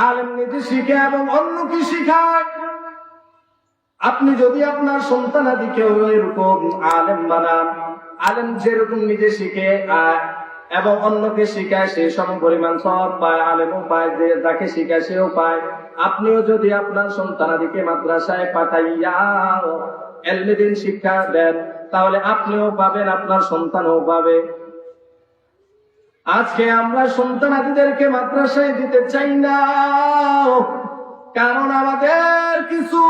আলেম নিজে শিখে এবং অন্যকে শিখায়। আপনি যদি আপনার সন্তানাদিকেও এরকম আলেম বানান, আলেম যেরকম নিজে শিখে এবং অন্যকে শিখায়, সে সম পরিমাণ সওয়াব পায়, আলেমও পায়, যে যাকে শিখায় সেও পায়। আপনিও যদি আপনার সন্তানাদিকে মাদ্রাসায় পাঠাইয়া ইলমে দ্বীন শিক্ষা দেন, তাহলে আপনিও পাবেন, আপনার সন্তানও পাবে। আজকে আমরা সন্তানাদিদেরকে মাদ্রাসায় দিতে চাই না, কারণ আমাদের কিছু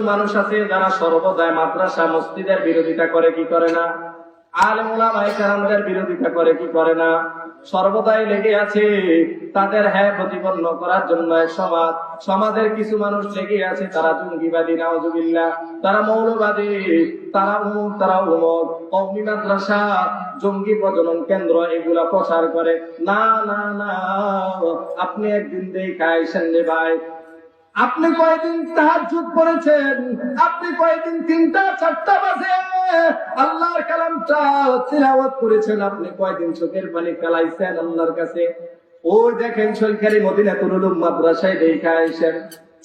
মানুষ আছে যারা সর্বদাই মাদ্রাসা মসজিদের বিরোধিতা করে, কি করে না? আলেম ওলামায়ে কেরামদের বিরোধিতা করে, কি করে না? সর্বদাই লেগে আছে তাদের প্রতিপন্ন করার জন্য। এক সমাজের কিছু মানুষ লেগে আছে, তারা জঙ্গিবাদী, নাউজুবিল্লাহ, তারা মৌলবাদী, তারা উমুক, তারা উমুক, কওমি মাদ্রাসা, জঙ্গি প্রজনন কেন্দ্র, এগুলা প্রচার করে। না না না, আপনি একদিন দেখাইছেন রে ভাই, আপনি কয়েকদিন তাহাজ্জুদ পড়েছেন, আপনি কয়েকদিন 3টা-4টা বাজে আল্লাহর কালামটা তিলাওয়াত করেছেন, আপনি কয়েকদিন চোখের পানি ফেলাইছেন আল্লাহর কাছে। ওই দেখেন সরকারি মদিনাতুল উলুম মাদ্রাসায় দেখাইছেন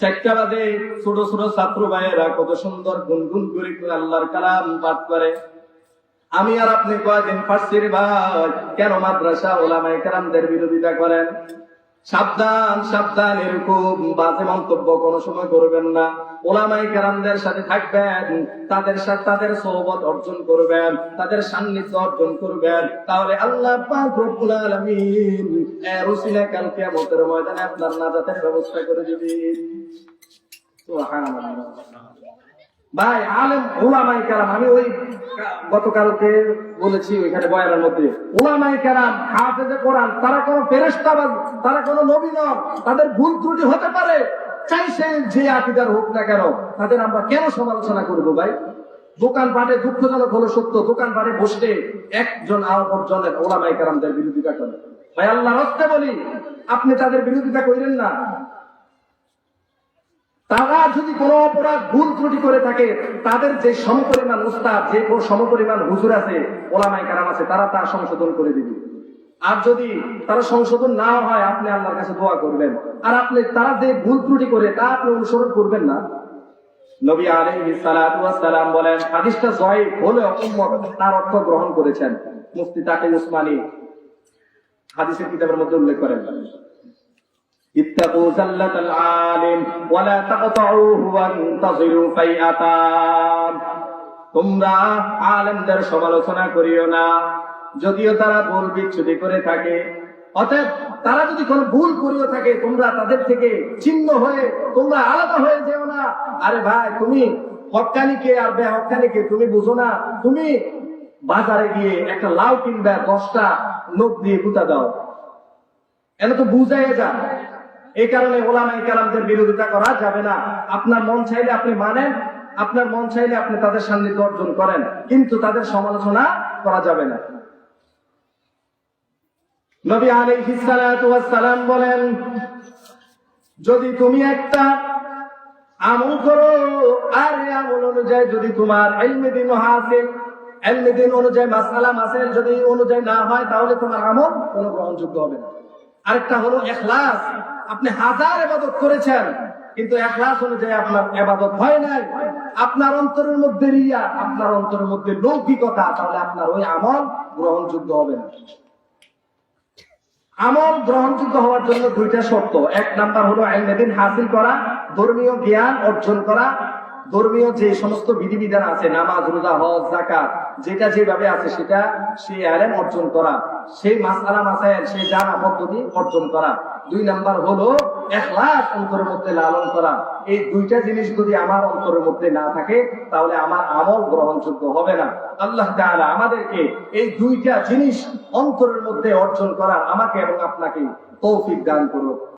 4টা বাজে ছোট ছোট ছাত্র ভাইয়েরা কত সুন্দর গুনগুন করে আল্লাহর কালাম পাঠ করে। আমি আর আপনি কয়েকদিন পারছি রে ভাই, কেন মাদ্রাসা ওলামায়ে কেরামদের বিরোধিতা করেন? সাবধান সাবধান, এরকম বাজে মন্তব্য কোনো সময় করবেন না। ওলামায়ে কেরামদের সাথে থাকবেন, তাদের সাথে তাদের সোহবত অর্জন করবেন, তাদের সান্নিধ্য অর্জন করবেন, তাহলে আল্লাহ পাক রব্বুল আলামিন এর উসিলায় কাল কিয়ামতের ময়দানে আপনার নাজাতের ব্যবস্থা করে দিবেন। সুবহানাল্লাহ। ভাই আলেম ওলামায়ে কেরাম, আমি ওই গতকালকে বলেছি ওইখানে বয়ানের মধ্যে, ওলামায়ে কেরাম হাফেজে কোরআন, তারা কোনো ফেরেশতা বা তারা কোনো নবী নন, তাদের ভুল ত্রুটি হতে পারে, চাই সে যে আকীদার হোক না কেন, তাদের আমরা কেন সমালোচনা করব? ভাই দোকানপাটে, দুঃখজনক হলো সত্য, দোকানপাটে বসে একজন আরেকজনের ওলামায়ে কেরামদের বিরোধিতা করে। ভাই আল্লাহর রাস্তায় বলি, আপনি তাদের বিরোধিতা করেন না। তারা যদি কোনো অপরাধ ভুল ত্রুটি করে থাকে, তাদের যে সমপরিমাণ উস্তাদ, যে সমপরিমাণ হুজুর আছে, ওলামায়ে কেরাম আছে, তারা তা সংশোধন করে দিবে। আর যদি তারা সংশোধন না হয়, আপনি আল্লাহর কাছে দোয়া করবেন। আর আপনি তারা যে ভুল ত্রুটি করে তা আপনি অনুসরণ করবেন না। নবী আলাইহিস সালাতু ওয়াস সালাম বলেন, হাদিসটা সহিহ হলেও উম্মত তার অর্থ গ্রহণ করেছেন। মুফতি তাকি উসমানী হাদিসের কিতাবের মধ্যে উল্লেখ করেন, ইত্তাকু জাল্লাতাল আলিম ওয়া লা তাকতাউহু ওয়ান্তাযিরু ফাইআতান। তোমরা আলেমদের সমালোচনা করিও না, যদিও তারা ভুল বিচ্যুতি করে থাকে। অতএব তারা যদি কোনো ভুল করিও থাকে, তোমরা তাদের থেকে ছিন্ন হয়ে তোমরা আলাদা হয়ে যেও না। আরে ভাই, তুমি হক্কানিকে আর বেহক্কানিকে তুমি বুঝো না? তুমি বাজারে গিয়ে একটা লাউ কিনবে, 10টা লোক দিয়ে গুতা দাও, এটা তো বুঝাই যা। এই কারণে ওলামায়ে কেরামদের বিরোধিতা করা যাবে না। আপনার মন চাইলে আপনি মানেন, আপনার মন চাইলে আপনি তাদের সান্নিধ্য অর্জন করেন, কিন্তু তাদের সমালোচনা করা যাবে না। নবী আলাইহিস সালাতু ওয়াস সালাম বলেন, যদি তুমি একটা আমল করো, আর এই আমল অনুযায়ী যদি তোমার ইলমে দ্বীন হাসিল, ইলমে দ্বীন অনুযায়ী মাসআলা মাসাইল যদি অনুযায়ী না হয়, তাহলে তোমার আমল কোনো গ্রহণযোগ্য হবে না। আরেকটা হলো ইখলাস। আপনি 1000 ইবাদত করেছেন, কিন্তু ইখলাস অনুযায়ী আপনার ইবাদত হয় নাই, আপনার অন্তরের মধ্যে রিয়া, আপনার অন্তরের মধ্যে লৌকিকতা, তাহলে আপনার ওই আমল গ্রহণযোগ্য হবে না। আমল গ্রহণযোগ্য হওয়ার জন্য 2টা শর্ত। 1 নাম্বার হলো ইলমে দ্বীন হাসিল করা, ধর্মীয় জ্ঞান অর্জন করা, ধর্মীয় যে সমস্ত বিধিবিধান আছে, নামাজ, রোজা, হজ, যাকাত, যেটা যেভাবে আছে সেটা সেই ইলম অর্জন করা, সেই মাসআলা মাসাইল, সেই জানা পদ্ধতি অর্জন করা। 2 নাম্বার হলো ইখলাস, অন্তরের মধ্যে লালন করা। এই 2টা জিনিস যদি আমার অন্তরের মধ্যে না থাকে, তাহলে আমার আমল গ্রহণযোগ্য হবে না। আল্লাহ তাআলা আমাদেরকে এই 2টা জিনিস অন্তরের মধ্যে অর্জন করার আমাকে এবং আপনাকে তৌফিক দান করুন।